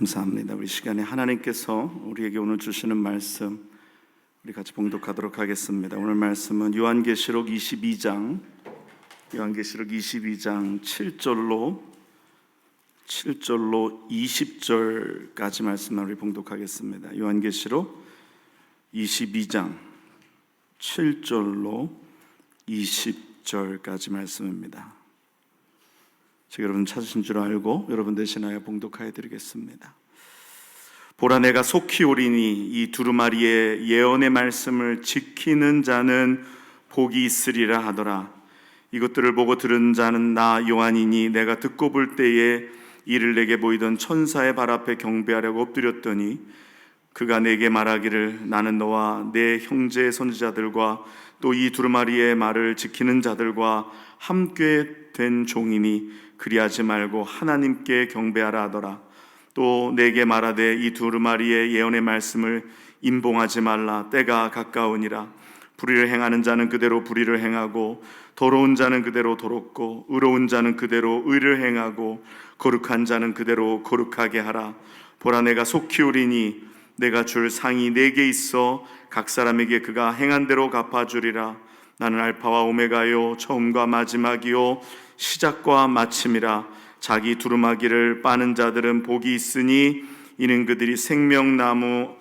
감사합니다. 우리 시간에 하나님께서 우리에게 오늘 주시는 말씀 우리 같이 봉독하도록 하겠습니다. 오늘 말씀은 요한계시록 22장 7절로 20절까지 말씀을 우리 봉독하겠습니다. 요한계시록 22장 7절로 20절까지 말씀입니다. 제가 여러분 찾으신 줄 알고 여러분 대신하여 봉독하여 드리겠습니다. 보라, 내가 속히 오리니 이 두루마리의 예언의 말씀을 지키는 자는 복이 있으리라 하더라. 이것들을 보고 들은 자는 나 요한이니 내가 듣고 볼 때에 이를 내게 보이던 천사의 발 앞에 경배하려고 엎드렸더니 그가 내게 말하기를, 나는 너와 내 형제 선지자들과 또 이 두루마리의 말을 지키는 자들과 함께 된 종이니 그리하지 말고 하나님께 경배하라 하더라. 또 내게 말하되 이 두루마리의 예언의 말씀을 임봉하지 말라. 때가 가까우니라. 불의를 행하는 자는 그대로 불의를 행하고 더러운 자는 그대로 더럽고 의로운 자는 그대로 의를 행하고 거룩한 자는 그대로 거룩하게 하라. 보라, 내가 속히 오리니 내가 줄 상이 4개 있어 각 사람에게 그가 행한 대로 갚아주리라. 나는 알파와 오메가요 처음과 마지막이요 시작과 마침이라. 자기 두루마기를 빠는 자들은 복이 있으니 이는 그들이 생명나무에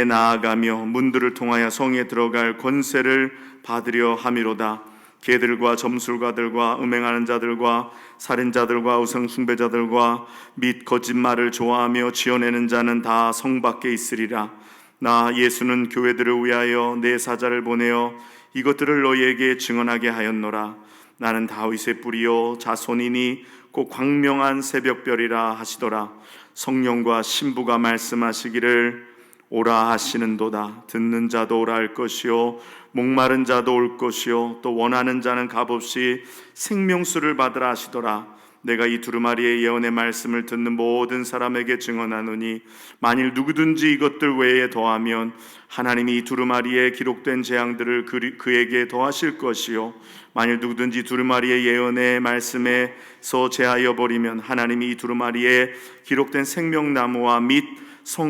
나아가며 문들을 통하여 성에 들어갈 권세를 받으려 함이로다. 개들과 점술가들과 음행하는 자들과 살인자들과 우상 숭배자들과 및 거짓말을 좋아하며 지어내는 자는 다 성 밖에 있으리라. 나 예수는 교회들을 위하여 내 사자를 보내어 이것들을 너희에게 증언하게 하였노라. 나는 다윗의 뿌리요 자손이니 곧 광명한 새벽별이라 하시더라. 성령과 신부가 말씀하시기를 오라 하시는도다. 듣는 자도 오라 할 것이요 목마른 자도 올 것이요 또 원하는 자는 값없이 생명수를 받으라 하시더라. 내가 이 두루마리의 예언의 말씀을 듣는 모든 사람에게 증언하노니 만일 누구든지 이것들 외에 더하면 하나님이 이 두루마리에 기록된 재앙들을 그에게 더하실 것이요 만일 누구든지 두루마리의 예언의 말씀에서 제하여 버리면 하나님이 이 두루마리에 기록된 생명나무와 및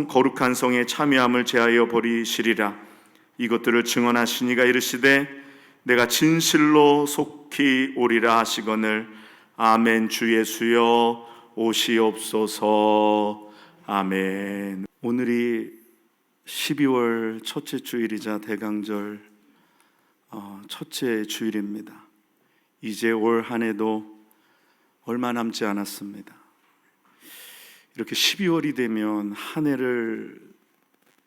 거룩한 성의 참여함을 제하여 버리시리라. 이것들을 증언하시니가 이르시되 내가 진실로 속히 오리라 하시거늘 아멘. 주 예수여 오시옵소서. 아멘. 오늘이 12월 첫째 주일이자 대강절 첫째 주일입니다. 이제 올 한 해도 얼마 남지 않았습니다. 이렇게 12월이 되면 한 해를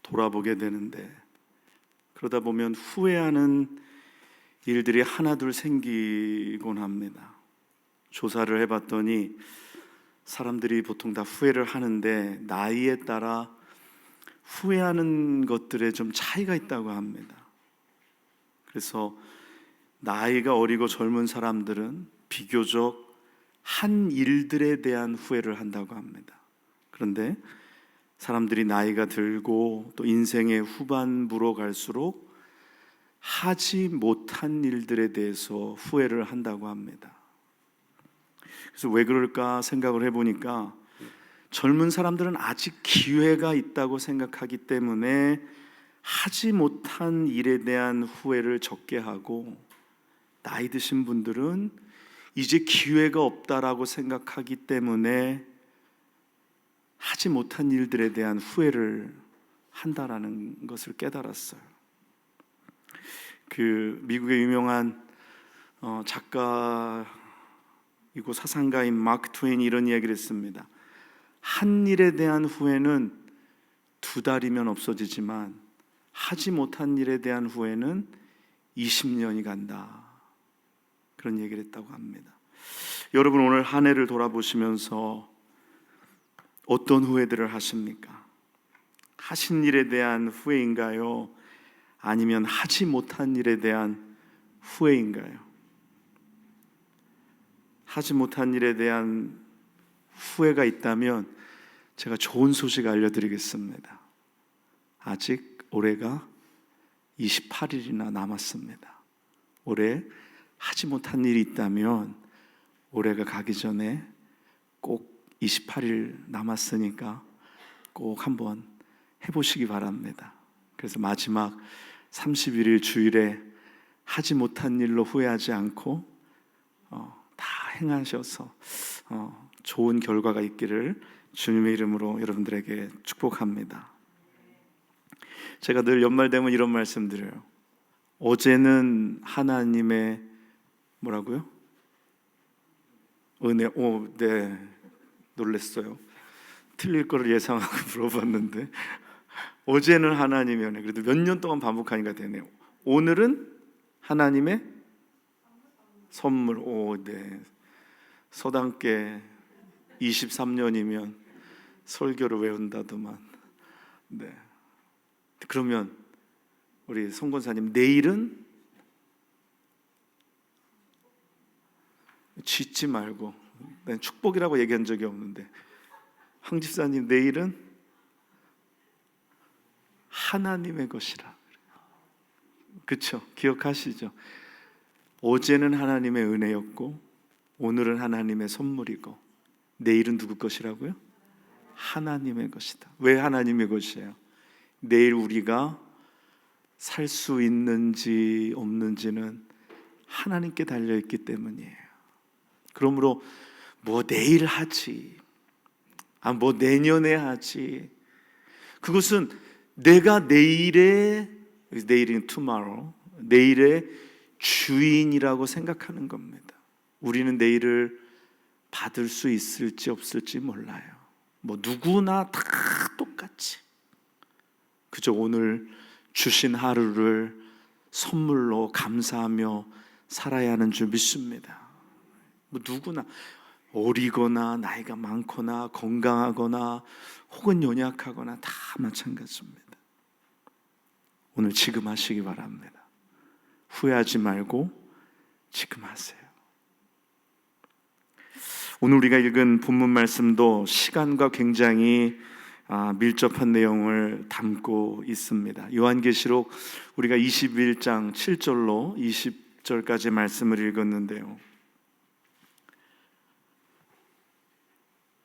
돌아보게 되는데 그러다 보면 후회하는 일들이 하나둘 생기곤 합니다. 조사를 해봤더니 사람들이 보통 다 후회를 하는데 나이에 따라 후회하는 것들에 좀 차이가 있다고 합니다. 그래서 나이가 어리고 젊은 사람들은 비교적 한 일들에 대한 후회를 한다고 합니다. 그런데 사람들이 나이가 들고 또 인생의 후반부로 갈수록 하지 못한 일들에 대해서 후회를 한다고 합니다. 그래서 왜 그럴까 생각을 해보니까 젊은 사람들은 아직 기회가 있다고 생각하기 때문에 하지 못한 일에 대한 후회를 적게 하고, 나이 드신 분들은 이제 기회가 없다라고 생각하기 때문에 하지 못한 일들에 대한 후회를 한다라는 것을 깨달았어요. 미국의 유명한 작가이고 사상가인 마크 트웨인이 이런 이야기를 했습니다. 한 일에 대한 후회는 2달이면 없어지지만 하지 못한 일에 대한 후회는 20년이 간다. 그런 얘기를 했다고 합니다. 여러분, 오늘 한 해를 돌아보시면서 어떤 후회들을 하십니까? 하신 일에 대한 후회인가요? 아니면 하지 못한 일에 대한 후회인가요? 하지 못한 일에 대한 후회가 있다면 제가 좋은 소식 알려드리겠습니다. 아직 올해가 28일이나 남았습니다. 올해 하지 못한 일이 있다면 올해가 가기 전에 꼭 28일 남았으니까 꼭 한번 해보시기 바랍니다. 그래서 마지막 31일 주일에 하지 못한 일로 후회하지 않고 다 행하셔서 좋은 결과가 있기를 주님의 이름으로 여러분들에게 축복합니다. 제가 늘 연말 되면 이런 말씀 드려요. 어제는 하나님의 뭐라고요? 은혜. 네, 놀랐어요. 틀릴 거를 예상하고 물어봤는데 어제는 하나님의 은혜. 그래도 몇 년 동안 반복하니까 되네요. 오늘은 하나님의 선물. 네. 서당께 23년이면 설교를 외운다더만. 네. 그러면 우리 송 권사님, 내일은 짓지 말고, 난 축복이라고 얘기한 적이 없는데, 황 집사님, 내일은 하나님의 것이라. 그렇죠? 기억하시죠? 어제는 하나님의 은혜였고 오늘은 하나님의 선물이고 내일은 누구 것이라고요? 하나님의 것이다. 왜 하나님의 것이에요? 내일 우리가 살 수 있는지 없는지는 하나님께 달려있기 때문이에요. 그러므로 뭐 내일 하지, 뭐 내년에 하지, 그것은 내가 내일인 tomorrow, 내일의 주인이라고 생각하는 겁니다. 우리는 내일을 받을 수 있을지 없을지 몰라요. 뭐 누구나 다 똑같이 그저 오늘 주신 하루를 선물로 감사하며 살아야 하는 줄 믿습니다. 뭐 누구나 어리거나 나이가 많거나 건강하거나 혹은 연약하거나 다 마찬가지입니다. 오늘 지금 하시기 바랍니다. 후회하지 말고 지금 하세요. 오늘 우리가 읽은 본문 말씀도 시간과 굉장히 밀접한 내용을 담고 있습니다. 요한계시록 우리가 21장 7절로 20절까지 말씀을 읽었는데요,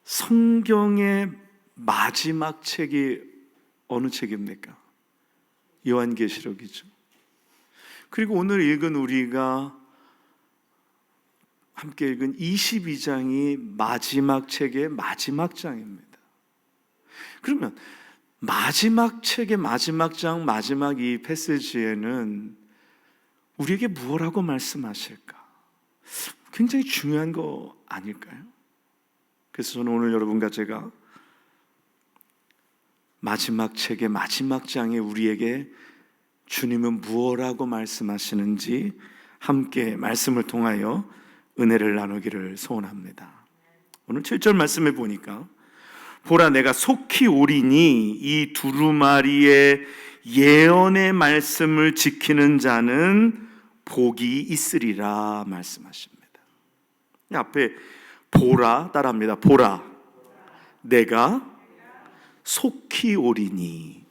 성경의 마지막 책이 어느 책입니까? 요한계시록이죠. 그리고 오늘 읽은 우리가 함께 읽은 22장이 마지막 책의 마지막 장입니다. 그러면 마지막 책의 마지막 장, 마지막 이 패시지에는 우리에게 무엇라고 말씀하실까? 굉장히 중요한 거 아닐까요? 그래서 저는 오늘 여러분과 제가 마지막 책의 마지막 장에 우리에게 주님은 무엇라고 말씀하시는지 함께 말씀을 통하여 은혜를 나누기를 소원합니다. 오늘 7절 말씀에 보니까 보라, 내가 속히 오리니 이 두루마리의 예언의 말씀을 지키는 자는 복이 있으리라 말씀하십니다. 앞에 보라 따라합니다. 보라, 내가 속히 오리니.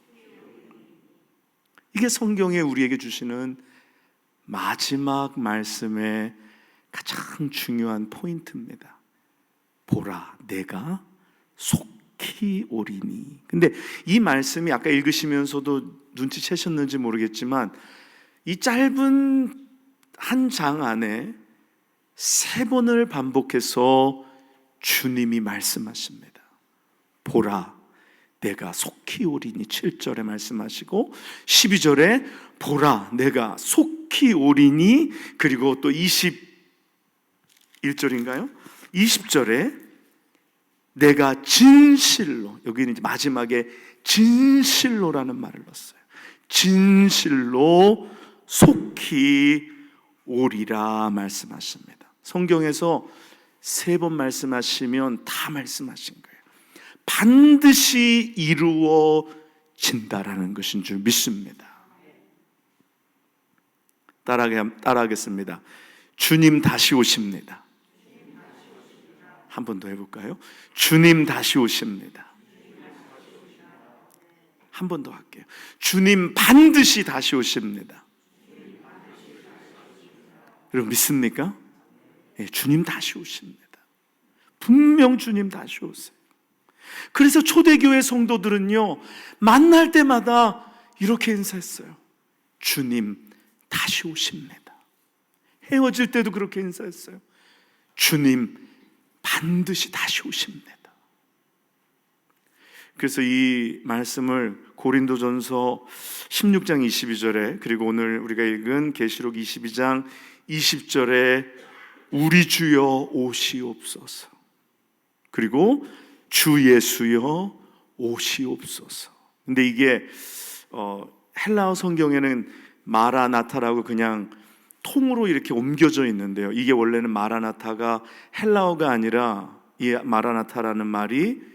이게 성경에 우리에게 주시는 마지막 말씀의 가장 중요한 포인트입니다. 보라, 내가 속히 오리니. 근데 이 말씀이 아까 읽으시면서도 눈치채셨는지 모르겠지만 이 짧은 한 장 안에 3번을 반복해서 주님이 말씀하십니다. 보라, 내가 속히 오리니 7절에 말씀하시고 12절에 보라, 내가 속히 오리니, 그리고 또 21절인가요? 20절에 내가 진실로, 여기는 이제 마지막에 진실로라는 말을 넣었어요. 진실로 속히 오리라 말씀하십니다. 성경에서 3번 말씀하시면 다 말씀하신 거예요. 반드시 이루어진다라는 것인 줄 믿습니다. 따라하겠습니다. 주님 다시 오십니다. 한 번 더 해볼까요? 주님 다시 오십니다. 한 번 더 할게요. 주님 반드시 다시 오십니다. 여러분 믿습니까? 네, 주님 다시 오십니다. 분명 주님 다시 오세요. 그래서 초대교회 성도들은요, 만날 때마다 이렇게 인사했어요. 주님 다시 오십니다. 헤어질 때도 그렇게 인사했어요. 주님 반드시 다시 오십니다. 그래서 이 말씀을 고린도전서 16장 22절에, 그리고 오늘 우리가 읽은 계시록 22장 20절에 우리 주여 오시옵소서, 그리고 주 예수여 오시옵소서. 근데 이게 헬라어 성경에는 마라나타라고 그냥 통으로 이렇게 옮겨져 있는데요, 이게 원래는 마라나타가 헬라어가 아니라, 이 마라나타라는 말이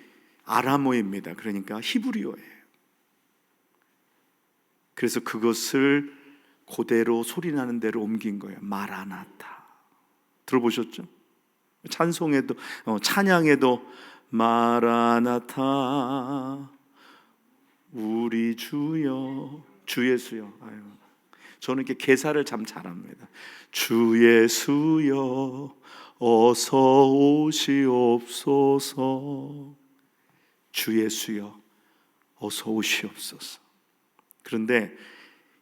아람어입니다. 그러니까 히브리어예요. 그래서 그것을 그대로 소리나는 대로 옮긴 거예요. 마라나타. 들어보셨죠? 찬송에도, 찬양에도 마라나타 우리 주여, 주 예수여. 아유, 저는 이렇게 개사를 참 잘합니다. 주 예수여 어서 오시옵소서. 주 예수여 어서 오시옵소서. 그런데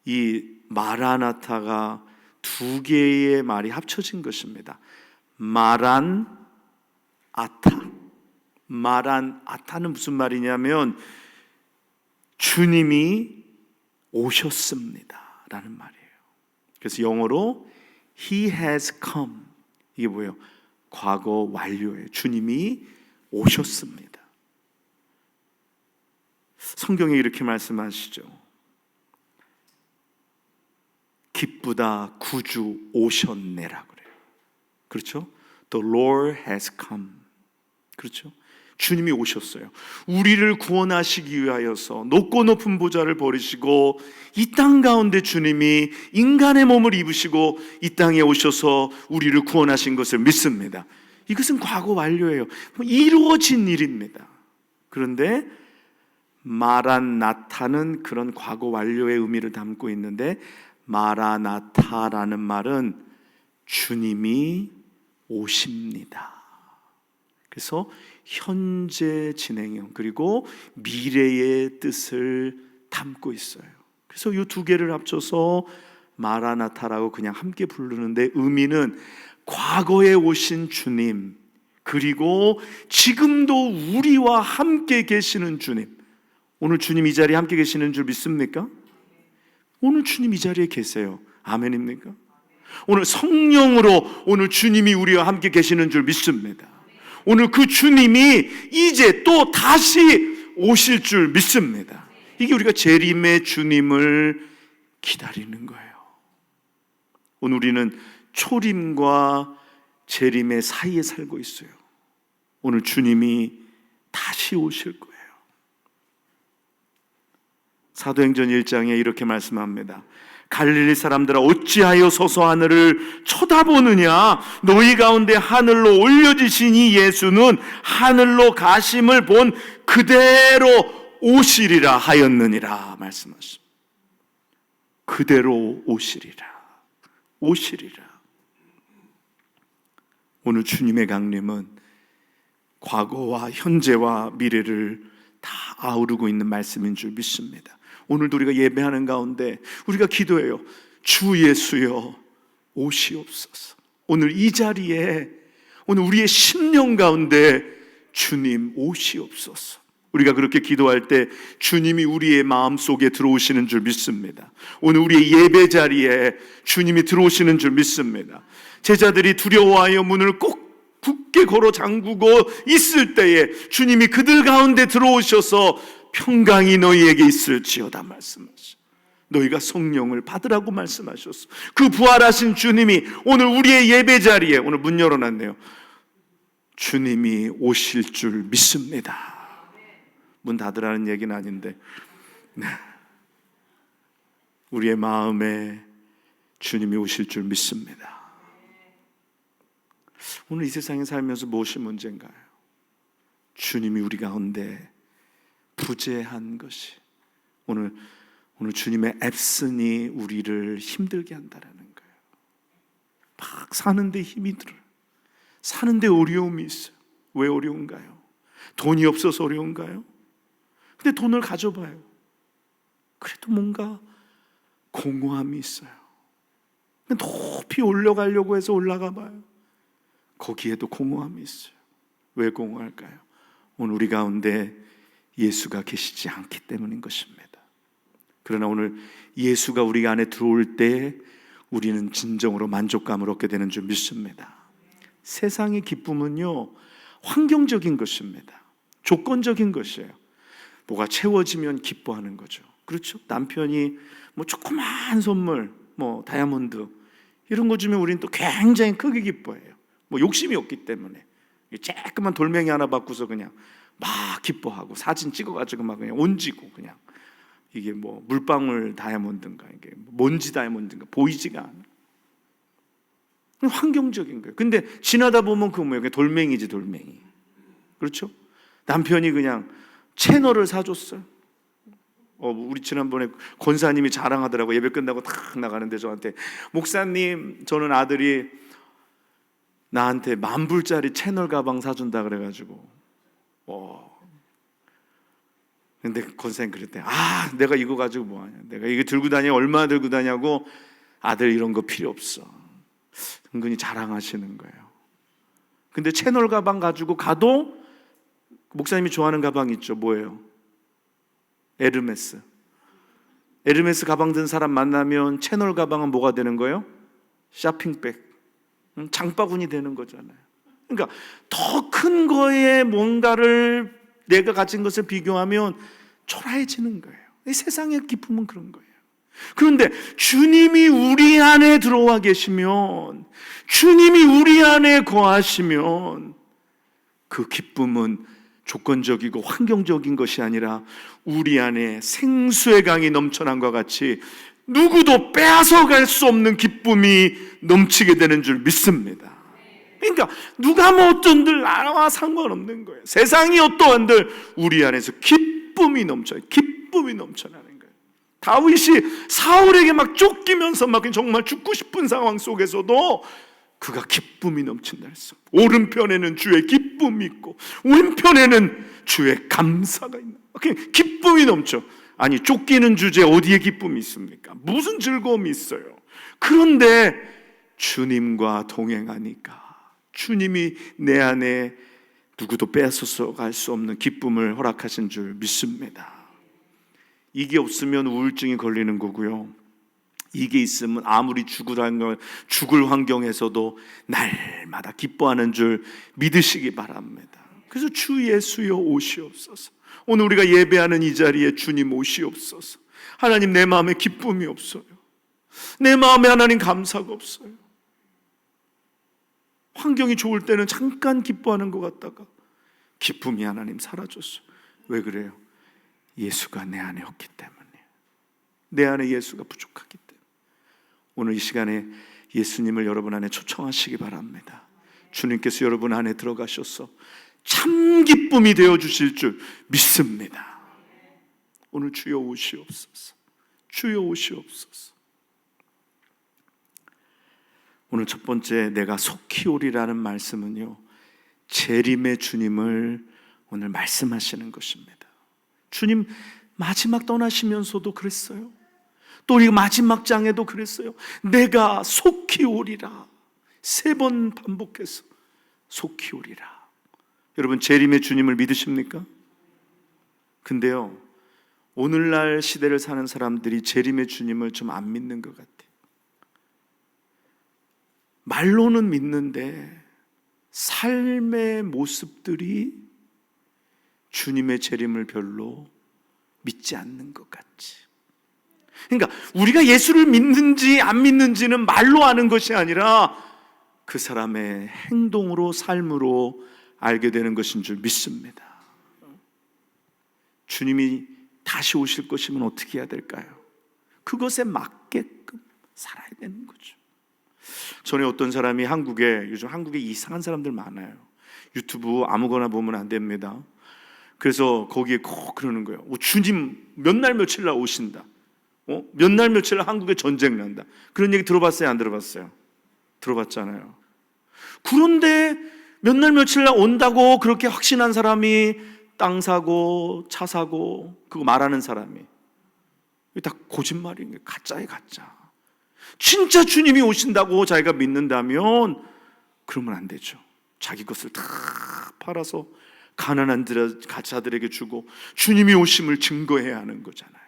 이 마라나타가 두 개의 말이 합쳐진 것입니다. 마란 아타. 마란 아타는 무슨 말이냐면 주님이 오셨습니다 라는 말이에요. 그래서 영어로 He has come, 이게 뭐예요? 과거 완료예요. 주님이 오셨습니다. 성경에 이렇게 말씀하시죠. 기쁘다 구주 오셨네라 그래요. 그렇죠? The Lord has come. 그렇죠? 주님이 오셨어요. 우리를 구원하시기 위하여서 높고 높은 보좌를 버리시고 이 땅 가운데 주님이 인간의 몸을 입으시고 이 땅에 오셔서 우리를 구원하신 것을 믿습니다. 이것은 과거 완료예요. 이루어진 일입니다. 그런데 마라나타는 그런 과거 완료의 의미를 담고 있는데, 마라나타라는 말은 주님이 오십니다. 그래서 현재 진행형 그리고 미래의 뜻을 담고 있어요. 그래서 이 두 개를 합쳐서 마라나타라고 그냥 함께 부르는데, 의미는 과거에 오신 주님, 그리고 지금도 우리와 함께 계시는 주님. 오늘 주님 이 자리에 함께 계시는 줄 믿습니까? 오늘 주님 이 자리에 계세요. 아멘입니까? 오늘 성령으로 오늘 주님이 우리와 함께 계시는 줄 믿습니다. 오늘 그 주님이 이제 또 다시 오실 줄 믿습니다. 이게 우리가 재림의 주님을 기다리는 거예요. 오늘 우리는 초림과 재림의 사이에 살고 있어요. 오늘 주님이 다시 오실 거예요. 사도행전 1장에 이렇게 말씀합니다. 갈릴리 사람들아 어찌하여 서서 하늘을 쳐다보느냐? 너희 가운데 하늘로 올려지신 이 예수는 하늘로 가심을 본 그대로 오시리라 하였느니라 말씀하십니다. 그대로 오시리라. 오시리라. 오늘 주님의 강림은 과거와 현재와 미래를 다 아우르고 있는 말씀인 줄 믿습니다. 오늘도 우리가 예배하는 가운데 우리가 기도해요. 주 예수여 오시옵소서. 오늘 이 자리에, 오늘 우리의 심령 가운데 주님 오시옵소서. 우리가 그렇게 기도할 때 주님이 우리의 마음속에 들어오시는 줄 믿습니다. 오늘 우리의 예배 자리에 주님이 들어오시는 줄 믿습니다. 제자들이 두려워하여 문을 꼭 굳게 걸어 잠그고 있을 때에 주님이 그들 가운데 들어오셔서 평강이 너희에게 있을지어다 말씀하시오. 너희가 성령을 받으라고 말씀하셨어. 그 부활하신 주님이 오늘 우리의 예배 자리에, 오늘 문 열어놨네요. 주님이 오실 줄 믿습니다. 문 닫으라는 얘기는 아닌데 우리의 마음에 주님이 오실 줄 믿습니다. 오늘 이 세상에 살면서 무엇이 문제인가요? 주님이 우리 가운데 부재한 것이, 오늘 주님의 앱슨이 우리를 힘들게 한다라는 거예요. 막 사는데 힘이 들어요. 사는데 어려움이 있어요. 왜 어려운가요? 돈이 없어서 어려운가요? 근데 돈을 가져봐요. 그래도 뭔가 공허함이 있어요. 높이 올라가려고 해서 올라가 봐요. 거기에도 공허함이 있어요. 왜 공허할까요? 오늘 우리 가운데 예수가 계시지 않기 때문인 것입니다. 그러나 오늘 예수가 우리 안에 들어올 때 우리는 진정으로 만족감을 얻게 되는 줄 믿습니다. 세상의 기쁨은요, 환경적인 것입니다. 조건적인 것이에요. 뭐가 채워지면 기뻐하는 거죠. 그렇죠? 남편이 뭐 조그만 선물, 뭐 다이아몬드 이런 거 주면 우리는 또 굉장히 크게 기뻐해요. 뭐 욕심이 없기 때문에 조그만 돌멩이 하나 받고서 그냥 막 기뻐하고 사진 찍어가지고 막 그냥 온지고 그냥 이게 뭐 물방울 다이아몬드인가 이게 먼지 다이아몬드인가 보이지가 않아. 환경적인 거예요. 근데 지나다 보면 그 뭐예요? 돌멩이지 돌멩이. 그렇죠? 남편이 그냥 채널을 사줬어요. 우리 지난번에 권사님이 자랑하더라고. 예배 끝나고 탁 나가는데 저한테 목사님 저는 아들이 나한테 10,000불짜리 채널 가방 사준다 그래가지고 근데 권사님 그랬대. 내가 이거 가지고 뭐하냐, 내가 이거 들고 다니냐, 얼마나 들고 다냐고. 아들 이런 거 필요 없어. 은근히 자랑하시는 거예요. 근데 채널 가방 가지고 가도 목사님이 좋아하는 가방 있죠. 뭐예요? 에르메스 가방 든 사람 만나면 채널 가방은 뭐가 되는 거예요? 쇼핑백, 장바구니 되는 거잖아요. 그러니까 더 큰 거에 뭔가를 내가 가진 것을 비교하면 초라해지는 거예요. 이 세상의 기쁨은 그런 거예요. 그런데 주님이 우리 안에 들어와 계시면, 주님이 우리 안에 거하시면 그 기쁨은 조건적이고 환경적인 것이 아니라 우리 안에 생수의 강이 넘쳐난과 같이 누구도 빼앗아갈 수 없는 기쁨이 넘치게 되는 줄 믿습니다. 그러니까 누가 뭐 어떤들 나와 상관없는 거예요. 세상이 어떠한들 우리 안에서 기쁨이 넘쳐요. 기쁨이 넘쳐나는 거예요. 다윗이 사울에게 막 쫓기면서 막 정말 죽고 싶은 상황 속에서도 그가 기쁨이 넘친다 했어. 오른편에는 주의 기쁨이 있고 왼편에는 주의 감사가 있는, 기쁨이 넘쳐. 아니 쫓기는 주제에 어디에 기쁨이 있습니까? 무슨 즐거움이 있어요? 그런데 주님과 동행하니까 주님이 내 안에 누구도 빼앗아서 갈 수 없는 기쁨을 허락하신 줄 믿습니다. 이게 없으면 우울증이 걸리는 거고요. 이게 있으면 아무리 죽을 환경에서도 날마다 기뻐하는 줄 믿으시기 바랍니다. 그래서 주 예수여 오시옵소서. 오늘 우리가 예배하는 이 자리에 주님 오시옵소서. 하나님, 내 마음에 기쁨이 없어요. 내 마음에 하나님 감사가 없어요. 환경이 좋을 때는 잠깐 기뻐하는 것 같다가 기쁨이 하나님 사라졌어요. 왜 그래요? 예수가 내 안에 없기 때문에. 내 안에 예수가 부족하기 때문에. 오늘 이 시간에 예수님을 여러분 안에 초청하시기 바랍니다. 주님께서 여러분 안에 들어가셔서 참 기쁨이 되어주실 줄 믿습니다. 오늘 주여 오시옵소서. 주여 오시옵소서. 오늘 첫 번째 내가 속히 오리라는 말씀은요, 재림의 주님을 오늘 말씀하시는 것입니다. 주님 마지막 떠나시면서도 그랬어요. 또 우리 마지막 장에도 그랬어요. 내가 속히 오리라. 3번 반복해서 속히 오리라. 여러분, 재림의 주님을 믿으십니까? 근데요, 오늘날 시대를 사는 사람들이 재림의 주님을 좀 안 믿는 것 같아요. 말로는 믿는데 삶의 모습들이 주님의 재림을 별로 믿지 않는 것 같지. 그러니까 우리가 예수를 믿는지 안 믿는지는 말로 아는 것이 아니라 그 사람의 행동으로, 삶으로 알게 되는 것인 줄 믿습니다. 주님이 다시 오실 것이면 어떻게 해야 될까요? 그것에 맞게끔 살아야 되는 거죠. 전에 어떤 사람이 요즘 한국에 이상한 사람들 많아요. 유튜브 아무거나 보면 안 됩니다. 그래서 거기에 꼭 그러는 거예요. 주님 몇 날 며칠 날 오신다. 몇 날 며칠 날 한국에 전쟁 난다. 그런 얘기 들어봤어요? 안 들어봤어요? 들어봤잖아요. 그런데 몇 날 며칠 날 온다고 그렇게 확신한 사람이 땅 사고 차 사고 그거 말하는 사람이, 이게 다 거짓말인 거예요. 가짜예요, 가짜. 진짜 주님이 오신다고 자기가 믿는다면 그러면 안 되죠. 자기 것을 다 팔아서 가난한 가짜들에게 주고 주님이 오심을 증거해야 하는 거잖아요.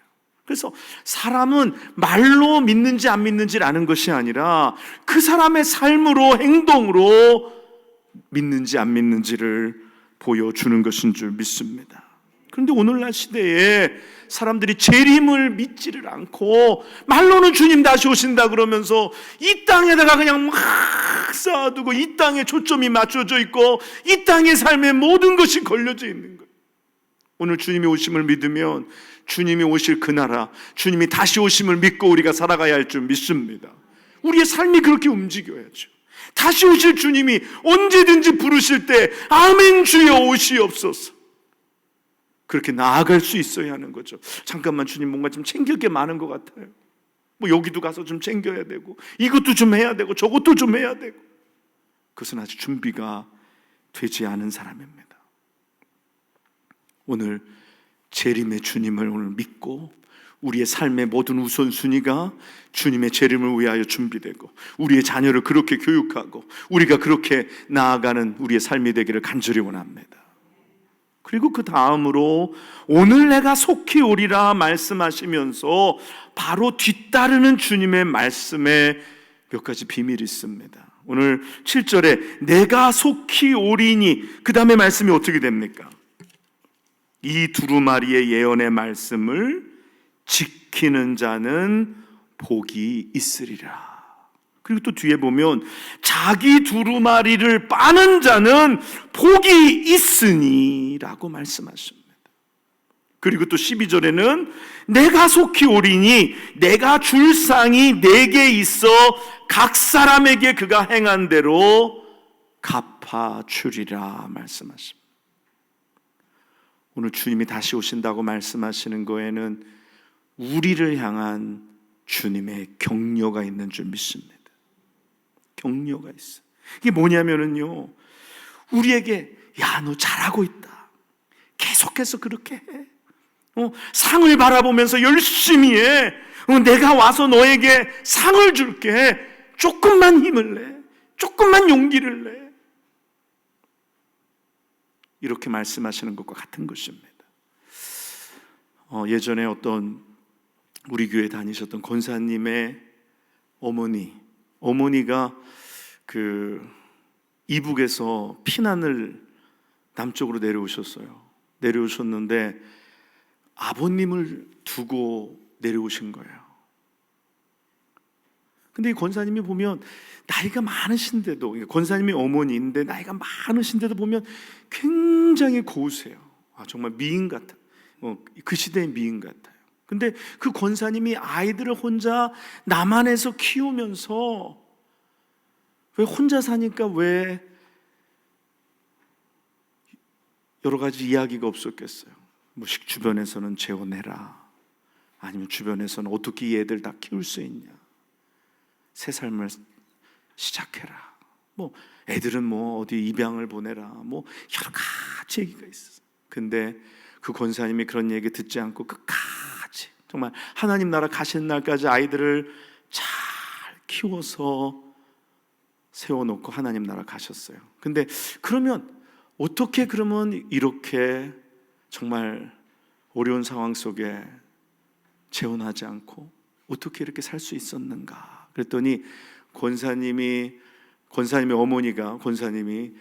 그래서 사람은 말로 믿는지 안 믿는지를 아는 것이 아니라 그 사람의 삶으로, 행동으로 믿는지 안 믿는지를 보여주는 것인 줄 믿습니다. 그런데 오늘날 시대에 사람들이 재림을 믿지를 않고 말로는 주님 다시 오신다 그러면서 이 땅에다가 그냥 막 쌓아두고 이 땅에 초점이 맞춰져 있고 이 땅의 삶에 모든 것이 걸려져 있는 거예요. 오늘 주님이 오심을 믿으면 주님이 오실 그 나라, 주님이 다시 오심을 믿고 우리가 살아가야 할 줄 믿습니다. 우리의 삶이 그렇게 움직여야죠. 다시 오실 주님이 언제든지 부르실 때 아멘 주여 오시옵소서, 그렇게 나아갈 수 있어야 하는 거죠. 잠깐만 주님 뭔가 좀 챙길 게 많은 것 같아요. 뭐 여기도 가서 좀 챙겨야 되고 이것도 좀 해야 되고 저것도 좀 해야 되고, 그것은 아직 준비가 되지 않은 사람입니다. 오늘 재림의 주님을 오늘 믿고 우리의 삶의 모든 우선순위가 주님의 재림을 위하여 준비되고 우리의 자녀를 그렇게 교육하고 우리가 그렇게 나아가는 우리의 삶이 되기를 간절히 원합니다. 그리고 그 다음으로 오늘 내가 속히 오리라 말씀하시면서 바로 뒤따르는 주님의 말씀에 몇 가지 비밀이 있습니다. 오늘 7절에 내가 속히 오리니, 그 다음에 말씀이 어떻게 됩니까? 이 두루마리의 예언의 말씀을 지키는 자는 복이 있으리라. 그리고 또 뒤에 보면 자기 두루마리를 빠는 자는 복이 있으니 라고 말씀하십니다. 그리고 또 12절에는 내가 속히 오리니 내가 줄 상이 내게 있어 각 사람에게 그가 행한 대로 갚아주리라 말씀하십니다. 오늘 주님이 다시 오신다고 말씀하시는 거에는 우리를 향한 주님의 격려가 있는 줄 믿습니다. 격려가 있어. 이게 뭐냐면은요, 우리에게 야, 너 잘하고 있다, 계속해서 그렇게 해, 상을 바라보면서 열심히 해, 내가 와서 너에게 상을 줄게, 조금만 힘을 내, 조금만 용기를 내, 이렇게 말씀하시는 것과 같은 것입니다. 예전에 어떤 우리 교회 다니셨던 권사님의 어머니가 그 이북에서 피난을 남쪽으로 내려오셨는데 아버님을 두고 내려오신 거예요. 근데 이 권사님이 보면 나이가 많으신데도, 권사님이 어머니인데 나이가 많으신데도 보면 굉장히 고우세요. 정말 미인 같아. 그 시대의 미인 같아요. 근데 그 권사님이 아이들을 혼자 남한에서 키우면서, 왜 혼자 사니까 왜 여러 가지 이야기가 없었겠어요. 뭐 주변에서는 재혼해라, 아니면 주변에서는 어떻게 이 애들 다 키울 수 있냐, 새 삶을 시작해라, 뭐 애들은 뭐 어디 입양을 보내라, 뭐 여러 가지 얘기가 있었어요. 근데 그 권사님이 그런 얘기 듣지 않고 끝까지 정말 하나님 나라 가시는 날까지 아이들을 잘 키워서 세워놓고 하나님 나라 가셨어요. 근데 그러면 어떻게 그러면 이렇게 정말 어려운 상황 속에 재혼하지 않고 어떻게 이렇게 살 수 있었는가? 그랬더니 권사님의 어머니가, 권사님이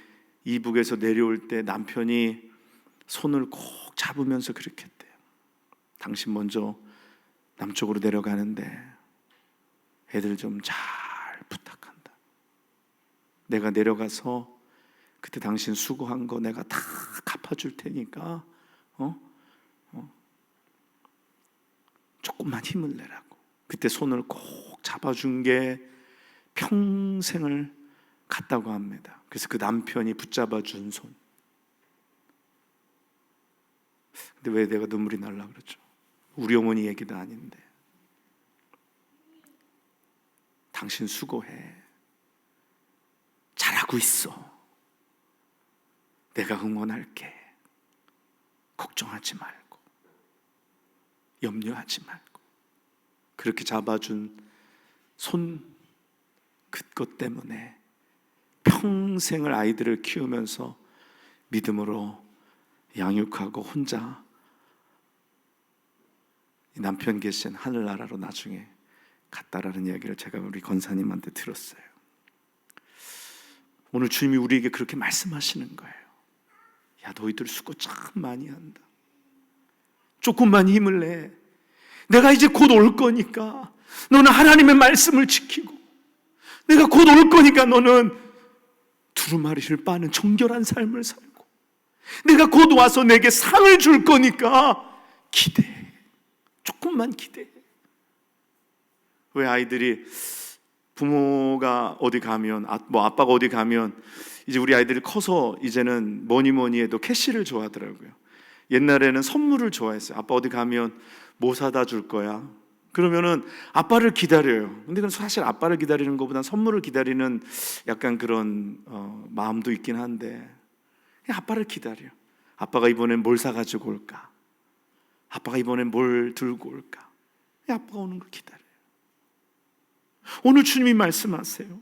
이북에서 내려올 때 남편이 손을 꼭 잡으면서 그렇게 했대요. 당신 먼저 남쪽으로 내려가는데 애들 좀 잘 부탁한다. 내가 내려가서 그때 당신 수고한 거 내가 다 갚아줄 테니까 조금만 힘을 내라고. 그때 손을 꼭 잡아준 게 평생을 갔다고 합니다. 그래서 그 남편이 붙잡아준 손. 근데 왜 내가 눈물이 날라 그러죠? 우리 어머니 얘기도 아닌데. 당신 수고해, 잘하고 있어, 내가 응원할게. 걱정하지 말고, 염려하지 말고. 그렇게 잡아준 손, 그것 때문에 평생을 아이들을 키우면서 믿음으로 양육하고 혼자 남편 계신 하늘나라로 나중에 갔다라는 이야기를 제가 우리 권사님한테 들었어요. 오늘 주님이 우리에게 그렇게 말씀하시는 거예요. 야, 너희들 수고 참 많이 한다. 조금만 힘을 내. 내가 이제 곧 올 거니까 너는 하나님의 말씀을 지키고, 내가 곧 올 거니까 너는 두루마리를 빠는 정결한 삶을 살고, 내가 곧 와서 내게 상을 줄 거니까 기대해. 조금만 기대해. 왜 아이들이 부모가 어디 가면, 아빠가 어디 가면 이제 우리 아이들이 커서 이제는 뭐니 해도 캐시를 좋아하더라고요. 옛날에는 선물을 좋아했어요. 아빠 어디 가면 뭐 사다 줄 거야? 그러면은 아빠를 기다려요. 근데 그건 사실 아빠를 기다리는 것보다는 선물을 기다리는 약간 그런 마음도 있긴 한데, 그냥 아빠를 기다려. 아빠가 이번엔 뭘 사가지고 올까? 아빠가 이번엔 뭘 들고 올까? 그냥 아빠가 오는 걸 기다려요. 오늘 주님이 말씀하세요.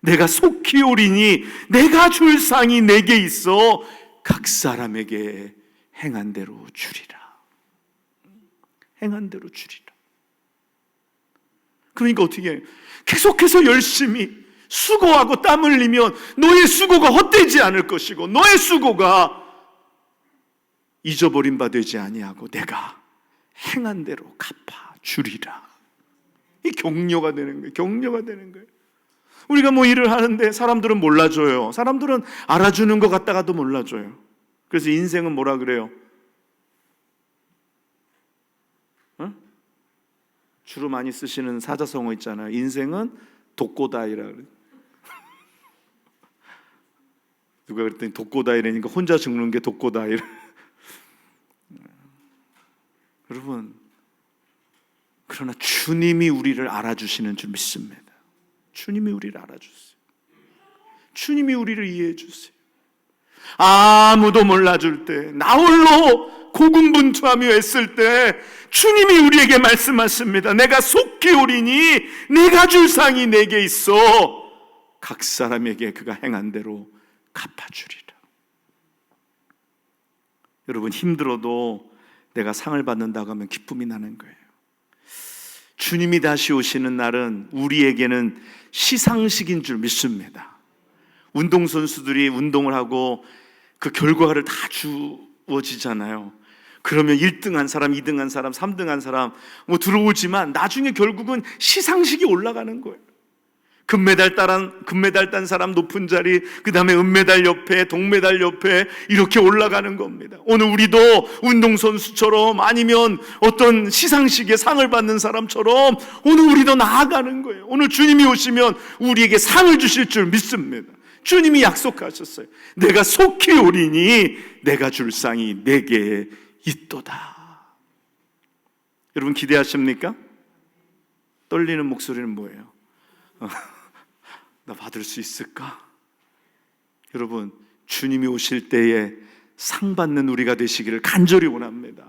내가 속히 오리니 내가 줄 상이 내게 있어 각 사람에게 행한 대로 주리라. 행한 대로 주리라. 그러니까 어떻게 해요? 계속해서 열심히 수고하고 땀 흘리면 너의 수고가 헛되지 않을 것이고, 너의 수고가 잊어버린 바 되지 아니하고 내가 행한 대로 갚아 주리라. 이 격려가 되는 거예요. 격려가 되는 거예요. 우리가 뭐 일을 하는데 사람들은 몰라줘요. 사람들은 알아주는 것 같다가도 몰라줘요. 그래서 인생은 뭐라 그래요? 주로 많이 쓰시는 사자성어 있잖아요. 인생은 독고다이라 그래요. 누가 그랬더니 독고다이라니까 혼자 죽는 게 독고다이라. 여러분, 그러나 주님이 우리를 알아주시는 줄 믿습니다. 주님이 우리를 알아주세요. 주님이 우리를 이해해 주세요. 아무도 몰라줄 때, 나 홀로 고군분투하며 했을 때 주님이 우리에게 말씀하십니다. 내가 속히 오리니 내가 줄 상이 내게 있어 각 사람에게 그가 행한 대로 갚아주리라. 여러분, 힘들어도 내가 상을 받는다고 하면 기쁨이 나는 거예요. 주님이 다시 오시는 날은 우리에게는 시상식인 줄 믿습니다. 운동선수들이 운동을 하고 그 결과를 다 주어지잖아요. 그러면 1등한 사람, 2등한 사람, 3등한 사람 뭐 들어오지만 나중에 결국은 시상식이 올라가는 거예요. 금메달 딴 사람 높은 자리, 그 다음에 은메달 옆에, 동메달 옆에 이렇게 올라가는 겁니다. 오늘 우리도 운동선수처럼 아니면 어떤 시상식에 상을 받는 사람처럼 오늘 우리도 나아가는 거예요. 오늘 주님이 오시면 우리에게 상을 주실 줄 믿습니다. 주님이 약속하셨어요. 내가 속히 오리니 내가 줄 상이 내게 있도다. 여러분 기대하십니까? 떨리는 목소리는 뭐예요? 나 받을 수 있을까? 여러분, 주님이 오실 때에 상 받는 우리가 되시기를 간절히 원합니다.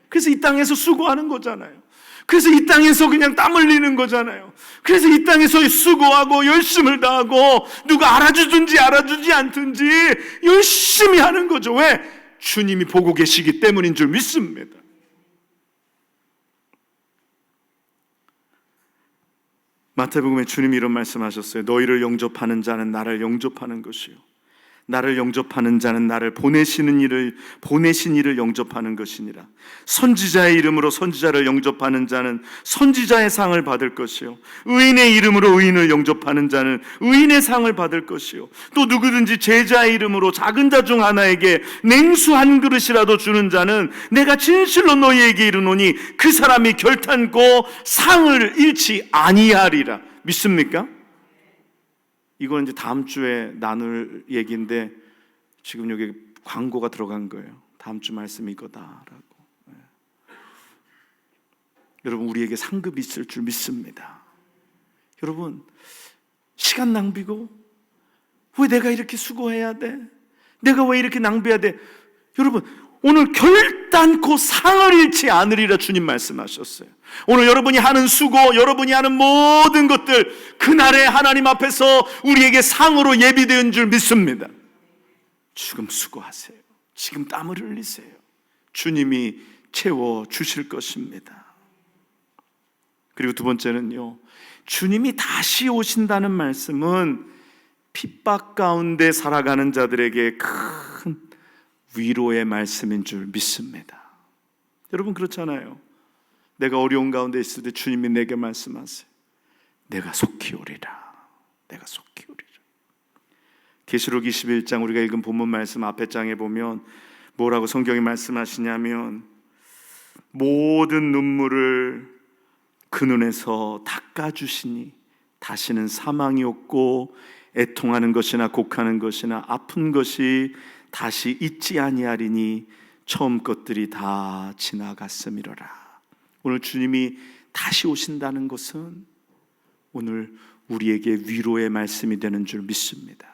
그래서 이 땅에서 수고하는 거잖아요. 그래서 이 땅에서 그냥 땀 흘리는 거잖아요. 그래서 이 땅에서 수고하고 열심을 다하고 누가 알아주든지 알아주지 않든지 열심히 하는 거죠. 왜? 주님이 보고 계시기 때문인 줄 믿습니다. 마태복음에 주님이 이런 말씀하셨어요. 너희를 영접하는 자는 나를 영접하는 것이요, 나를 영접하는 자는 나를 보내신 이를 영접하는 것이니라. 선지자의 이름으로 선지자를 영접하는 자는 선지자의 상을 받을 것이요, 의인의 이름으로 의인을 영접하는 자는 의인의 상을 받을 것이요, 또 누구든지 제자의 이름으로 작은 자 중 하나에게 냉수 한 그릇이라도 주는 자는 내가 진실로 너희에게 이르노니 그 사람이 결탄코 상을 잃지 아니하리라. 믿습니까? 이건 이제 다음 주에 나눌 얘기인데 지금 여기 광고가 들어간 거예요. 다음 주 말씀이 이거다라고. 여러분, 우리에게 상급이 있을 줄 믿습니다. 여러분, 시간 낭비고 왜 내가 이렇게 수고해야 돼? 내가 왜 이렇게 낭비해야 돼? 여러분, 오늘 결단코 상을 잃지 않으리라 주님 말씀하셨어요. 오늘 여러분이 하는 수고, 여러분이 하는 모든 것들, 그날에 하나님 앞에서 우리에게 상으로 예비된 줄 믿습니다. 지금 수고하세요. 지금 땀을 흘리세요. 주님이 채워주실 것입니다. 그리고 두 번째는요, 주님이 다시 오신다는 말씀은 핍박 가운데 살아가는 자들에게 큰 위로의 말씀인 줄 믿습니다. 여러분 그렇잖아요. 내가 어려운 가운데 있을 때 주님이 내게 말씀하세요. 내가 속히 오리라. 내가 속히 오리라. 계시록 21장 우리가 읽은 본문 말씀 앞에 장에 보면 뭐라고 성경이 말씀하시냐면, 모든 눈물을 그 눈에서 닦아주시니 다시는 사망이 없고 애통하는 것이나 곡하는 것이나 아픈 것이 다시 있지 아니하리니 처음 것들이 다 지나갔음이로라. 오늘 주님이 다시 오신다는 것은 오늘 우리에게 위로의 말씀이 되는 줄 믿습니다.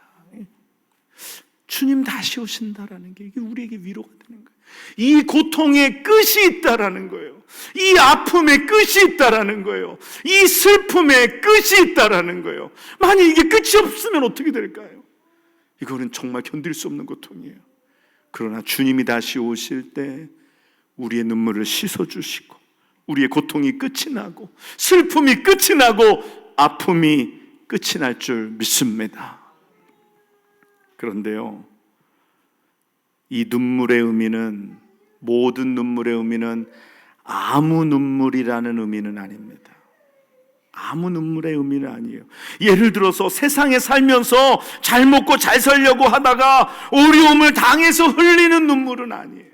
주님 다시 오신다라는 게 이게 우리에게 위로가 되는 거예요. 이 고통의 끝이 있다라는 거예요. 이 아픔의 끝이 있다라는 거예요. 이 슬픔의 끝이 있다라는 거예요. 만약 이게 끝이 없으면 어떻게 될까요? 이거는 정말 견딜 수 없는 고통이에요. 그러나 주님이 다시 오실 때 우리의 눈물을 씻어주시고 우리의 고통이 끝이 나고 슬픔이 끝이 나고 아픔이 끝이 날 줄 믿습니다. 그런데요, 이 눈물의 의미는, 모든 눈물의 의미는 아무 눈물이라는 의미는 아닙니다. 아무 눈물의 의미는 아니에요. 예를 들어서 세상에 살면서 잘 먹고 잘 살려고 하다가 어려움을 당해서 흘리는 눈물은 아니에요.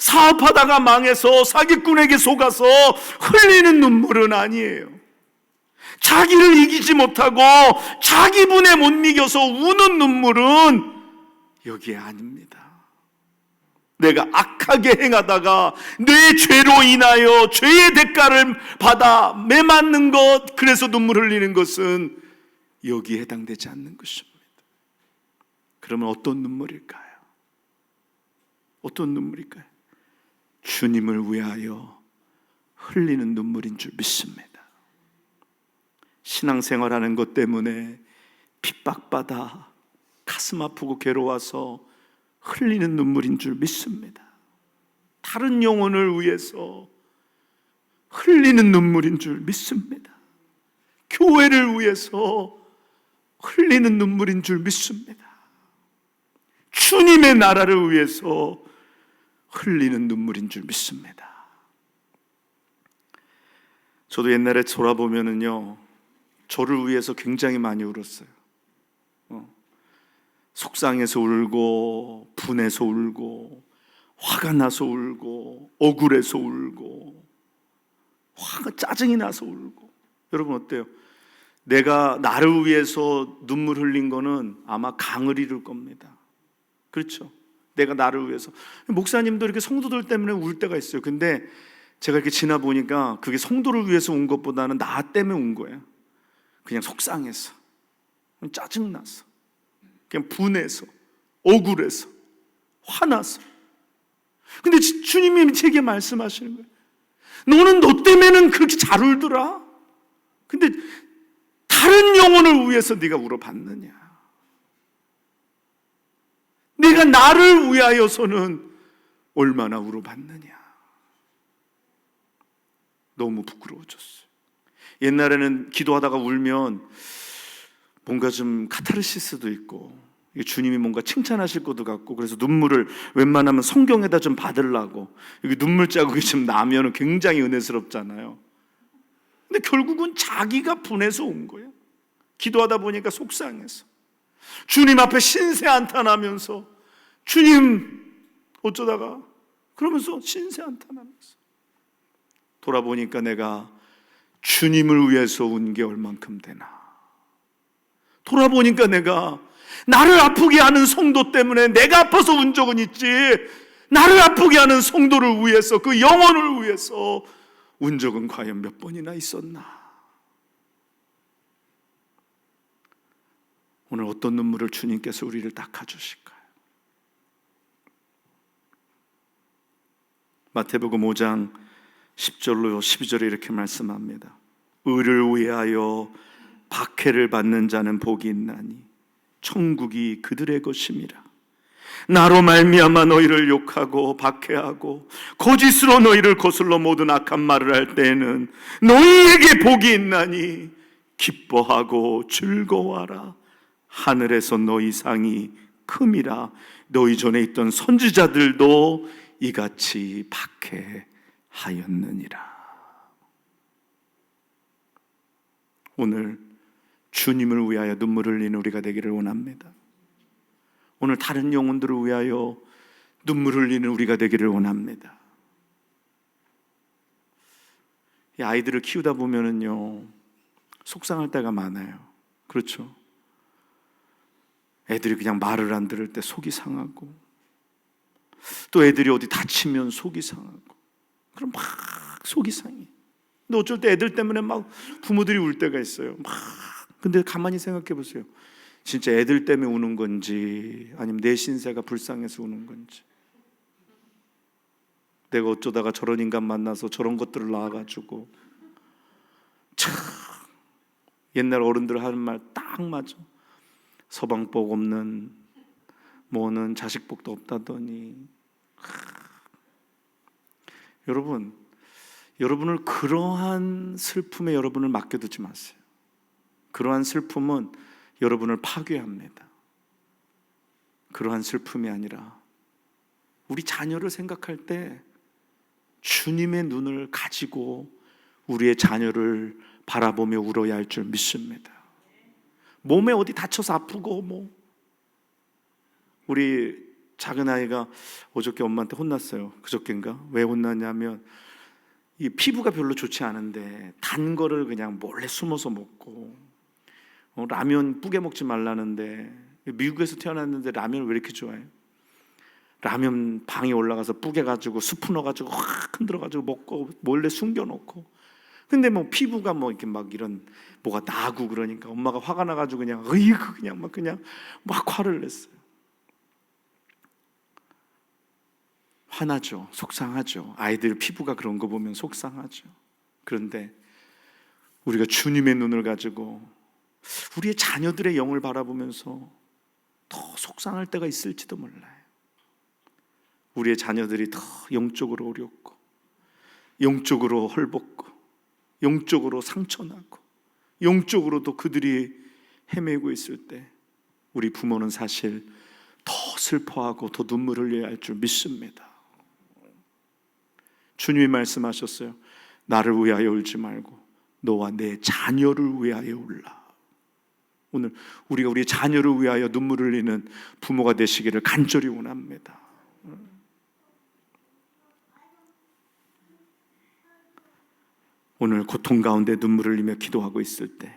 사업하다가 망해서 사기꾼에게 속아서 흘리는 눈물은 아니에요. 자기를 이기지 못하고 자기 분에 못 이겨서 우는 눈물은 여기에 아닙니다. 내가 악하게 행하다가 내 죄로 인하여 죄의 대가를 받아 매맞는 것, 그래서 눈물 흘리는 것은 여기에 해당되지 않는 것입니다. 그러면 어떤 눈물일까요? 어떤 눈물일까요? 주님을 위하여 흘리는 눈물인 줄 믿습니다. 신앙생활하는 것 때문에 핍박받아 가슴 아프고 괴로워서 흘리는 눈물인 줄 믿습니다. 다른 영혼을 위해서 흘리는 눈물인 줄 믿습니다. 교회를 위해서 흘리는 눈물인 줄 믿습니다. 주님의 나라를 위해서 흘리는 눈물인 줄 믿습니다. 저도 옛날에 돌아보면은요, 저를 위해서 굉장히 많이 울었어요. 속상해서 울고, 분해서 울고, 화가 나서 울고, 억울해서 울고, 짜증이 나서 울고. 여러분 어때요? 내가 나를 위해서 눈물 흘린 거는 아마 강을 이룰 겁니다. 그렇죠? 내가 나를 위해서. 목사님도 이렇게 성도들 때문에 울 때가 있어요. 근데 제가 이렇게 지나보니까 그게 성도를 위해서 운 것보다는 나 때문에 운 거예요. 그냥 속상해서, 짜증나서, 그냥 분해서, 억울해서, 화나서. 근데 주님이 제게 말씀하시는 거예요. 너는 너 때문에는 그렇게 잘 울더라. 근데 다른 영혼을 위해서 네가 울어봤느냐? 네가 나를 위하여서는 얼마나 울어봤느냐? 너무 부끄러워졌어요. 옛날에는 기도하다가 울면 뭔가 좀 카타르시스도 있고 주님이 뭔가 칭찬하실 것도 같고, 그래서 눈물을 웬만하면 성경에다 좀 받으려고, 여기 눈물 자국이 좀 나면 굉장히 은혜스럽잖아요. 근데 결국은 자기가 분해서 온 거예요. 기도하다 보니까 속상해서 주님 앞에 신세한탄하면서, 주님 어쩌다가 그러면서 신세한탄하면서 돌아보니까 내가 주님을 위해서 운 게 얼만큼 되나. 돌아보니까 내가 나를 아프게 하는 성도 때문에 내가 아파서 운 적은 있지, 나를 아프게 하는 성도를 위해서, 그 영혼을 위해서 운 적은 과연 몇 번이나 있었나. 오늘 어떤 눈물을 주님께서 우리를 닦아주실까요? 마태복음 5장 10절로 12절에 이렇게 말씀합니다. 의를 위하여 박해를 받는 자는 복이 있나니 천국이 그들의 것임이라. 나로 말미암아 너희를 욕하고 박해하고 거짓으로 너희를 거슬러 모든 악한 말을 할 때에는 너희에게 복이 있나니 기뻐하고 즐거워하라. 하늘에서 너희 상이 큼이라. 너희 전에 있던 선지자들도 이같이 박해하였느니라. 오늘 주님을 위하여 눈물을 흘리는 우리가 되기를 원합니다. 오늘 다른 영혼들을 위하여 눈물을 흘리는 우리가 되기를 원합니다. 이 아이들을 키우다 보면은요, 속상할 때가 많아요. 그렇죠? 애들이 그냥 말을 안 들을 때 속이 상하고, 또 애들이 어디 다치면 속이 상하고, 그럼 막 속이 상해. 근데 어쩔 때 애들 때문에 막 부모들이 울 때가 있어요. 막. 근데 가만히 생각해 보세요. 진짜 애들 때문에 우는 건지 아니면 내 신세가 불쌍해서 우는 건지. 내가 어쩌다가 저런 인간 만나서 저런 것들을 낳아가지고. 참 옛날 어른들 하는 말 딱 맞아. 서방복 없는 뭐는 자식복도 없다더니. 여러분을 그러한 슬픔에 여러분을 맡겨두지 마세요. 그러한 슬픔은 여러분을 파괴합니다. 그러한 슬픔이 아니라 우리 자녀를 생각할 때 주님의 눈을 가지고 우리의 자녀를 바라보며 울어야 할 줄 믿습니다. 몸에 어디 다쳐서 아프고 우리 작은 아이가 어저께 엄마한테 혼났어요. 그저께인가? 왜 혼났냐면 이 피부가 별로 좋지 않은데 단 거를 그냥 몰래 숨어서 먹고, 라면 뿌개 먹지 말라는데, 미국에서 태어났는데 라면을 왜 이렇게 좋아해요? 라면 방에 올라가서 뿌개 가지고 스프 넣어가지고 확 흔들어가지고 먹고 몰래 숨겨놓고. 근데 피부가 이렇게 막 이런 뭐가 나고 그러니까 엄마가 화가 나가지고 그냥 막 화를 냈어요. 화나죠. 속상하죠. 아이들 피부가 그런 거 보면 속상하죠. 그런데 우리가 주님의 눈을 가지고 우리의 자녀들의 영을 바라보면서 더 속상할 때가 있을지도 몰라요. 우리의 자녀들이 더 영적으로 어렵고, 영적으로 헐벗고, 영적으로 상처나고, 영적으로도 그들이 헤매고 있을 때 우리 부모는 사실 더 슬퍼하고 더 눈물을 흘려야 할 줄 믿습니다. 주님이 말씀하셨어요. 나를 위하여 울지 말고 너와 내 자녀를 위하여 울라. 오늘 우리가 우리 자녀를 위하여 눈물을 흘리는 부모가 되시기를 간절히 원합니다. 오늘 고통 가운데 눈물을 흘리며 기도하고 있을 때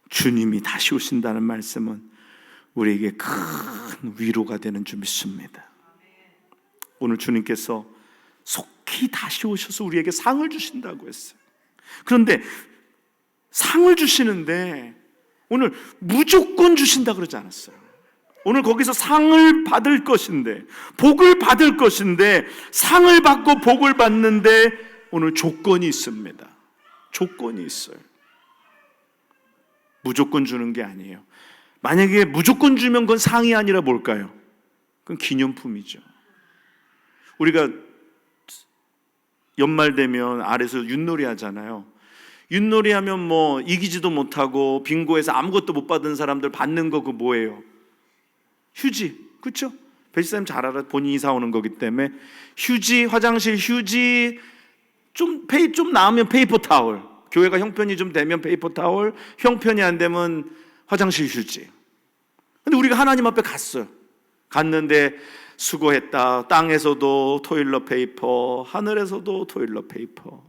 주님이 다시 오신다는 말씀은 우리에게 큰 위로가 되는 줄 믿습니다. 오늘 주님께서 속히 다시 오셔서 우리에게 상을 주신다고 했어요. 그런데 상을 주시는데 오늘 무조건 주신다 그러지 않았어요. 오늘 거기서 상을 받을 것인데, 복을 받을 것인데, 상을 받고 복을 받는데 오늘 조건이 있습니다. 조건이 있어요. 무조건 주는 게 아니에요. 만약에 무조건 주면 그건 상이 아니라 뭘까요? 그건 기념품이죠. 우리가 연말 되면 아래서 윷놀이 하잖아요. 윷놀이 하면 이기지도 못하고 빙고에서 아무것도 못 받은 사람들 받는 거 그거 뭐예요? 휴지, 그렇죠? 배지사님 잘 알아. 본인이 사오는 거기 때문에 휴지, 화장실 휴지, 좀 나으면 페이퍼 타월, 교회가 형편이 좀 되면 페이퍼 타월, 형편이 안 되면 화장실 휴지. 근데 우리가 하나님 앞에 갔어요. 갔는데 수고했다. 땅에서도 토일러 페이퍼, 하늘에서도 토일러 페이퍼.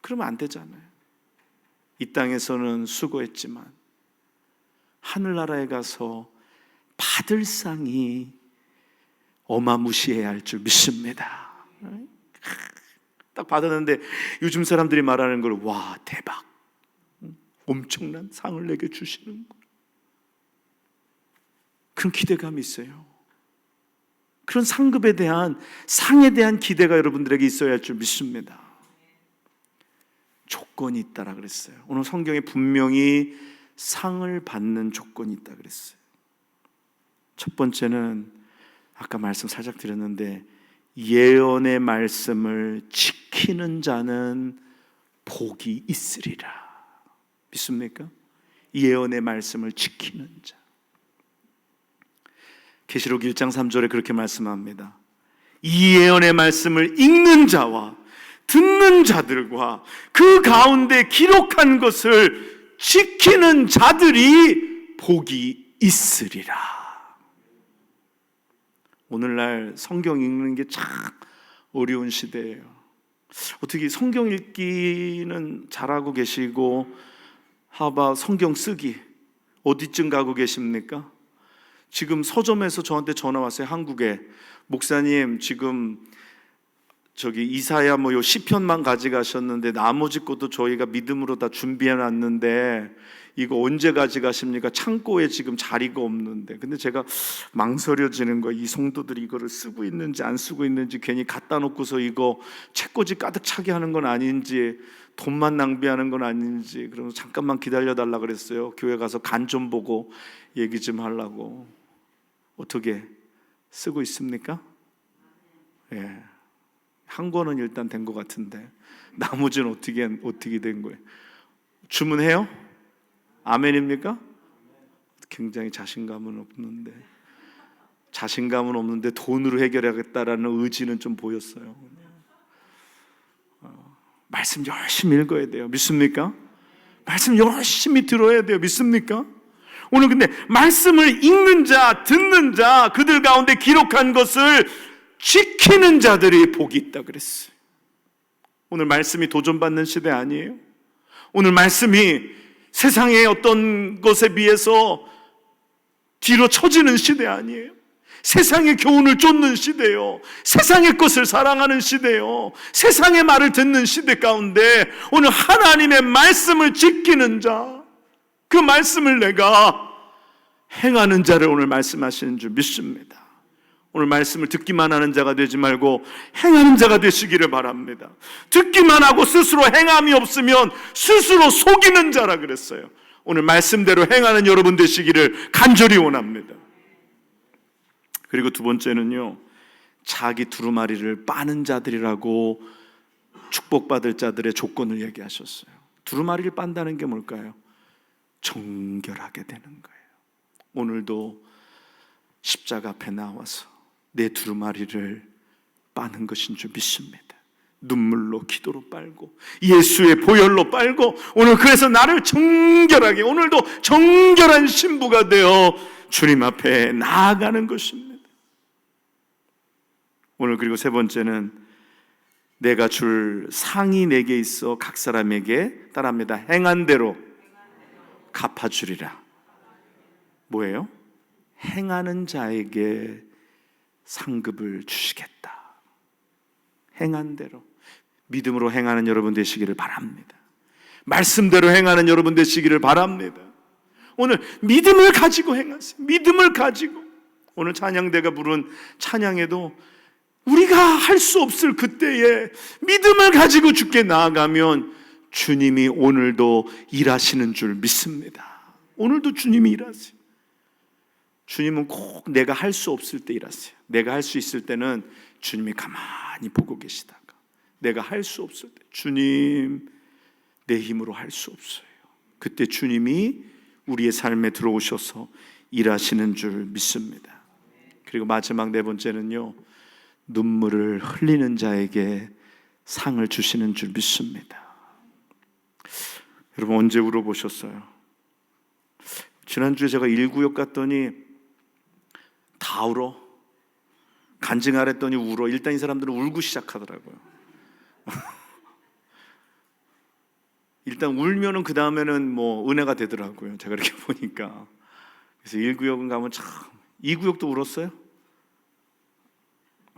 그러면 안 되잖아요. 이 땅에서는 수고했지만 하늘나라에 가서 받을 상이 어마무시해야 할 줄 믿습니다. 딱 받았는데 요즘 사람들이 말하는 걸, 와, 대박, 엄청난 상을 내게 주시는구나. 그런 기대감이 있어요. 그런 상급에 대한, 상에 대한 기대가 여러분들에게 있어야 할 줄 믿습니다. 조건이 있다라 그랬어요. 오늘 성경에 분명히 상을 받는 조건이 있다 그랬어요. 첫 번째는 아까 말씀 살짝 드렸는데, 예언의 말씀을 지키는 자는 복이 있으리라. 믿습니까? 예언의 말씀을 지키는 자. 계시록 1장 3절에 그렇게 말씀합니다. 이 예언의 말씀을 읽는 자와 듣는 자들과 그 가운데 기록한 것을 지키는 자들이 복이 있으리라. 오늘날 성경 읽는 게 참 어려운 시대예요. 어떻게 성경 읽기는 잘하고 계시고, 하바 성경 쓰기 어디쯤 가고 계십니까? 지금 서점에서 저한테 전화 왔어요. 한국에. 목사님, 지금 저기 이사야 요 시편만 가져가셨는데 나머지 것도 저희가 믿음으로 다 준비해 놨는데 이거 언제 가져가십니까? 창고에 지금 자리가 없는데. 근데 제가 망설여지는 거예요. 이 성도들이 이거를 쓰고 있는지 안 쓰고 있는지, 괜히 갖다 놓고서 이거 책꽂이 가득 차게 하는 건 아닌지, 돈만 낭비하는 건 아닌지. 그러면서 잠깐만 기다려달라 그랬어요. 교회 가서 간 좀 보고 얘기 좀 하려고. 어떻게 쓰고 있습니까? 예, 한 권은 일단 된 것 같은데 나머지는 어떻게 된 거예요? 주문해요? 아멘입니까? 굉장히 자신감은 없는데 돈으로 해결하겠다라는 의지는 좀 보였어요. 말씀 열심히 읽어야 돼요. 믿습니까? 말씀 열심히 들어야 돼요. 믿습니까? 오늘 근데 말씀을 읽는 자, 듣는 자, 그들 가운데 기록한 것을 지키는 자들이 복이 있다 그랬어요. 오늘 말씀이 도전받는 시대 아니에요? 오늘 말씀이 세상의 어떤 것에 비해서 뒤로 처지는 시대 아니에요? 세상의 교훈을 쫓는 시대요. 세상의 것을 사랑하는 시대요. 세상의 말을 듣는 시대 가운데 오늘 하나님의 말씀을 지키는 자, 그 말씀을 내가 행하는 자를 오늘 말씀하시는 줄 믿습니다. 오늘 말씀을 듣기만 하는 자가 되지 말고 행하는 자가 되시기를 바랍니다. 듣기만 하고 스스로 행함이 없으면 스스로 속이는 자라 그랬어요. 오늘 말씀대로 행하는 여러분 되시기를 간절히 원합니다. 그리고 두 번째는요, 자기 두루마리를 빠는 자들이라고 축복받을 자들의 조건을 얘기하셨어요. 두루마리를 빤다는 게 뭘까요? 정결하게 되는 거예요. 오늘도 십자가 앞에 나와서 내 두루마리를 빠는 것인 줄 믿습니다. 눈물로, 기도로 빨고 예수의 보혈로 빨고, 오늘 그래서 나를 정결하게, 오늘도 정결한 신부가 되어 주님 앞에 나아가는 것입니다. 오늘 그리고 세 번째는 내가 줄 상이 내게 있어 각 사람에게, 따라합니다, 행한 대로 갚아주리라. 뭐예요? 행하는 자에게 상급을 주시겠다. 행한 대로, 믿음으로 행하는 여러분 되시기를 바랍니다. 말씀대로 행하는 여러분 되시기를 바랍니다. 오늘 믿음을 가지고 행하세요. 믿음을 가지고. 오늘 찬양대가 부른 찬양에도 우리가 할 수 없을 그때에 믿음을 가지고 주께 나아가면 주님이 오늘도 일하시는 줄 믿습니다. 오늘도 주님이 일하세요. 주님은 꼭 내가 할 수 없을 때 일하세요. 내가 할 수 있을 때는 주님이 가만히 보고 계시다가, 내가 할 수 없을 때, 주님 내 힘으로 할 수 없어요, 그때 주님이 우리의 삶에 들어오셔서 일하시는 줄 믿습니다. 그리고 마지막 네 번째는요, 눈물을 흘리는 자에게 상을 주시는 줄 믿습니다. 여러분 언제 울어보셨어요? 지난주에 제가 1구역 갔더니 다 울어. 간증하랬더니 울어. 일단 이 사람들은 울고 시작하더라고요. 일단 울면은 그 다음에는 뭐 은혜가 되더라고요. 제가 이렇게 보니까. 그래서 1구역은 가면 참, 2구역도 울었어요?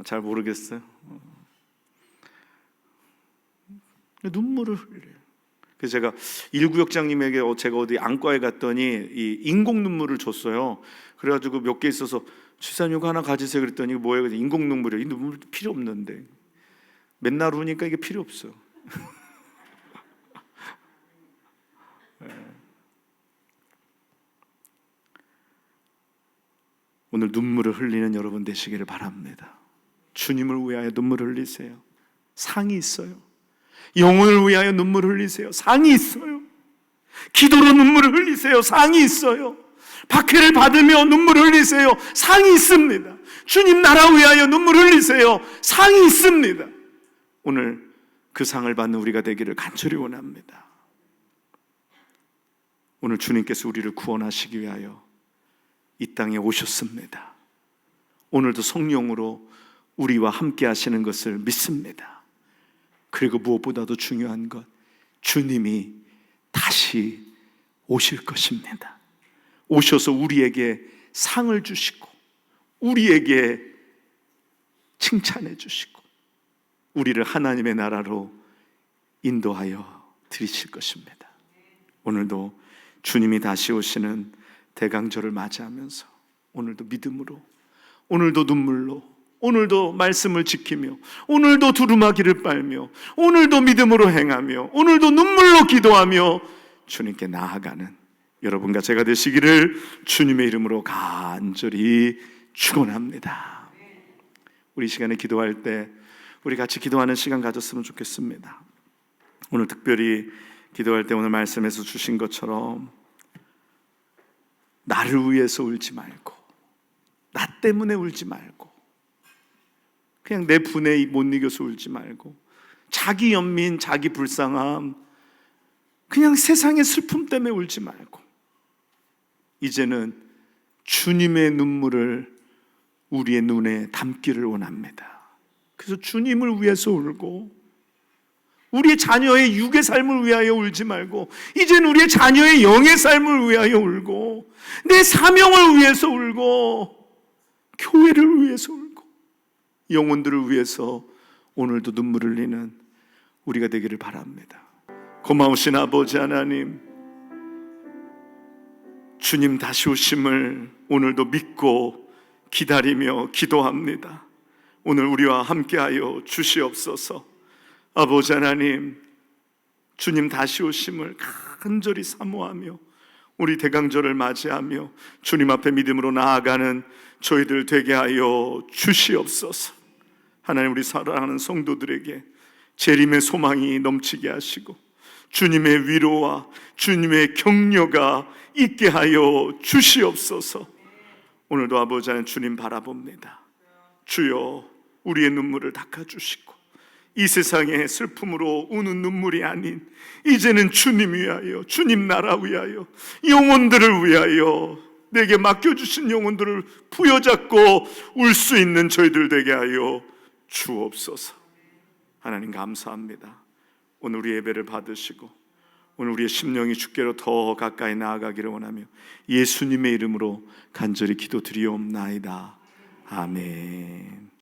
잘 모르겠어요. 눈물을 흘려요. 그래서 제가 일구역장님에게 제가 어디 안과에 갔더니 이 인공 눈물을 줬어요. 그래가지고 몇 개 있어서 집사님 이거 하나 가지세요 그랬더니 뭐예요? 인공 눈물이요. 이 눈물 필요 없는데 맨날 우니까 이게 필요 없어. 오늘 눈물을 흘리는 여러분 되시기를 바랍니다. 주님을 위하여 눈물을 흘리세요. 상이 있어요. 영혼을 위하여 눈물을 흘리세요. 상이 있어요. 기도로 눈물을 흘리세요. 상이 있어요. 박해를 받으며 눈물을 흘리세요. 상이 있습니다. 주님 나라 위하여 눈물을 흘리세요. 상이 있습니다. 오늘 그 상을 받는 우리가 되기를 간절히 원합니다. 오늘 주님께서 우리를 구원하시기 위하여 이 땅에 오셨습니다. 오늘도 성령으로 우리와 함께 하시는 것을 믿습니다. 그리고 무엇보다도 중요한 것, 주님이 다시 오실 것입니다. 오셔서 우리에게 상을 주시고 우리에게 칭찬해 주시고 우리를 하나님의 나라로 인도하여 드리실 것입니다. 오늘도 주님이 다시 오시는 대강절을 맞이하면서 오늘도 믿음으로, 오늘도 눈물로, 오늘도 말씀을 지키며, 오늘도 두루마기를 빨며, 오늘도 믿음으로 행하며, 오늘도 눈물로 기도하며 주님께 나아가는 여러분과 제가 되시기를 주님의 이름으로 간절히 축원합니다. 우리 시간에 기도할 때 우리 같이 기도하는 시간 가졌으면 좋겠습니다. 오늘 특별히 기도할 때 오늘 말씀에서 주신 것처럼 나를 위해서 울지 말고, 나 때문에 울지 말고, 그냥 내 분에 못 이겨서 울지 말고, 자기 연민, 자기 불쌍함, 그냥 세상의 슬픔 때문에 울지 말고, 이제는 주님의 눈물을 우리의 눈에 담기를 원합니다. 그래서 주님을 위해서 울고, 우리의 자녀의 육의 삶을 위하여 울지 말고 이제는 우리의 자녀의 영의 삶을 위하여 울고, 내 사명을 위해서 울고, 교회를 위해서 울고, 영혼들을 위해서 오늘도 눈물을 흘리는 우리가 되기를 바랍니다. 고마우신 아버지 하나님, 주님 다시 오심을 오늘도 믿고 기다리며 기도합니다. 오늘 우리와 함께하여 주시옵소서. 아버지 하나님, 주님 다시 오심을 간절히 사모하며 우리 대강절을 맞이하며 주님 앞에 믿음으로 나아가는 저희들 되게 하여 주시옵소서. 하나님, 우리 사랑하는 성도들에게 재림의 소망이 넘치게 하시고 주님의 위로와 주님의 격려가 있게 하여 주시옵소서. 오늘도 아버지 하나님 주님 바라봅니다. 주여, 우리의 눈물을 닦아주시고 이 세상의 슬픔으로 우는 눈물이 아닌 이제는 주님 위하여, 주님 나라 위하여, 영혼들을 위하여 내게 맡겨주신 영혼들을 부여잡고 울 수 있는 저희들 되게 하여 주옵소서. 하나님 감사합니다. 오늘 우리 예배를 받으시고 오늘 우리의 심령이 주께로 더 가까이 나아가기를 원하며 예수님의 이름으로 간절히 기도드리옵나이다. 아멘.